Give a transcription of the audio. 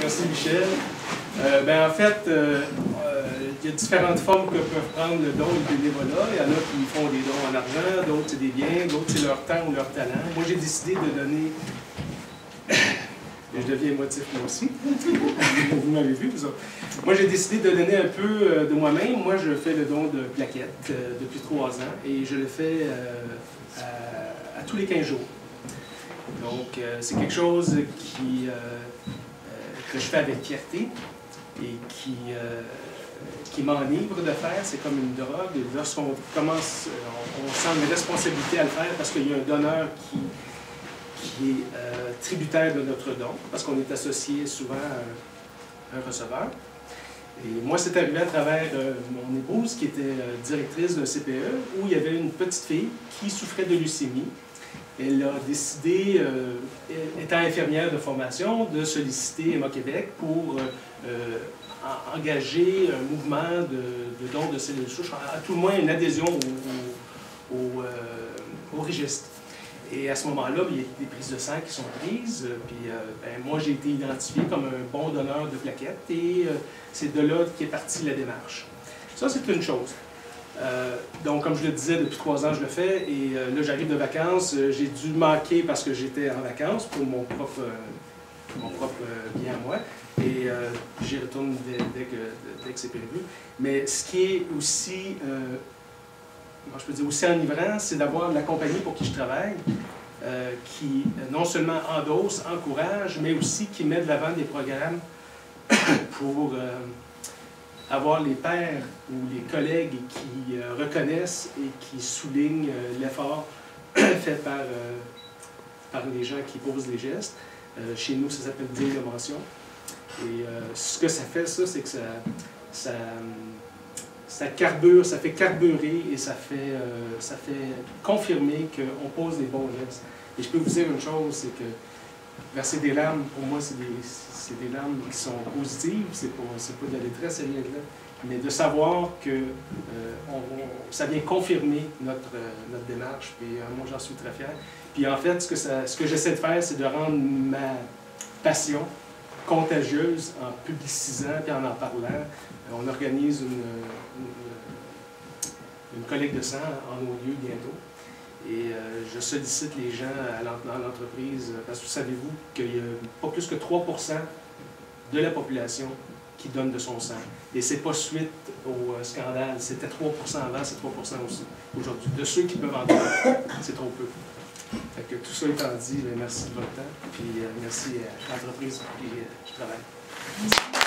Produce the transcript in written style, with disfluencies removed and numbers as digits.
Merci Michel. En fait, il y a différentes formes que peuvent prendre le don et le bénévolat. Il y en a qui font des dons en argent, d'autres c'est des biens, d'autres c'est leur temps ou leur talent. Moi j'ai décidé de donner, et je deviens émotif moi aussi, vous m'avez vu vous autres. Moi j'ai décidé de donner un peu de moi-même. Moi je fais le don de plaquettes depuis 3 ans et je le fais à tous les 15 jours. Donc c'est quelque chose que je fais avec fierté et qui m'enivre de faire. C'est comme une drogue. Et lorsqu'on commence, on sent une responsabilité à le faire parce qu'il y a un donneur qui est tributaire de notre don, parce qu'on est associé souvent à un receveur. Et moi, c'est arrivé à travers mon épouse, qui était directrice d'un CPE, où il y avait une petite fille qui souffrait de leucémie. Elle a décidé, étant infirmière de formation, de solliciter Emma Québec pour engager un mouvement de don de cellules souches, à tout le moins une adhésion au registre. Et à ce moment-là, il y a des prises de sang qui sont prises. Puis moi, j'ai été identifié comme un bon donneur de plaquettes et c'est de là qu'est partie la démarche. Ça, c'est une chose. Donc, comme je le disais, depuis 3 ans, je le fais. Et là, j'arrive de vacances. J'ai dû manquer parce que j'étais en vacances pour mon propre bien à moi. Et j'y retourne dès que c'est prévu. Mais ce qui est aussi... je peux dire aussi enivrant, c'est d'avoir la compagnie pour qui je travaille, qui non seulement endosse, encourage, mais aussi qui met de l'avant des programmes pour avoir les pairs ou les collègues qui reconnaissent et qui soulignent l'effort fait par les gens qui posent les gestes. Chez nous, ça s'appelle digne de mention. Et ce que ça fait, ça, c'est que ça carbure, ça fait carburer et ça fait confirmer qu'on pose des bons gestes. Et je peux vous dire une chose, c'est que verser des larmes, pour moi, c'est des larmes qui sont positives, c'est pas de la détresse, rien de là, mais de savoir que ça vient confirmer notre démarche, puis moi j'en suis très fier. Puis en fait, ce que j'essaie de faire, c'est de rendre ma passion contagieuse en publicisant et en parlant. On organise une collecte de sang en haut lieu bientôt. Et je sollicite les gens dans l'entreprise, parce que savez-vous qu'il y a pas plus que 3% de la population qui donne de son sang. Et ce n'est pas suite au scandale, c'était 3% avant, c'est 3% aussi aujourd'hui. De ceux qui peuvent en donner, c'est trop peu. Fait que tout ça étant dit, merci de votre temps, puis merci à l'entreprise pour qui je travaille.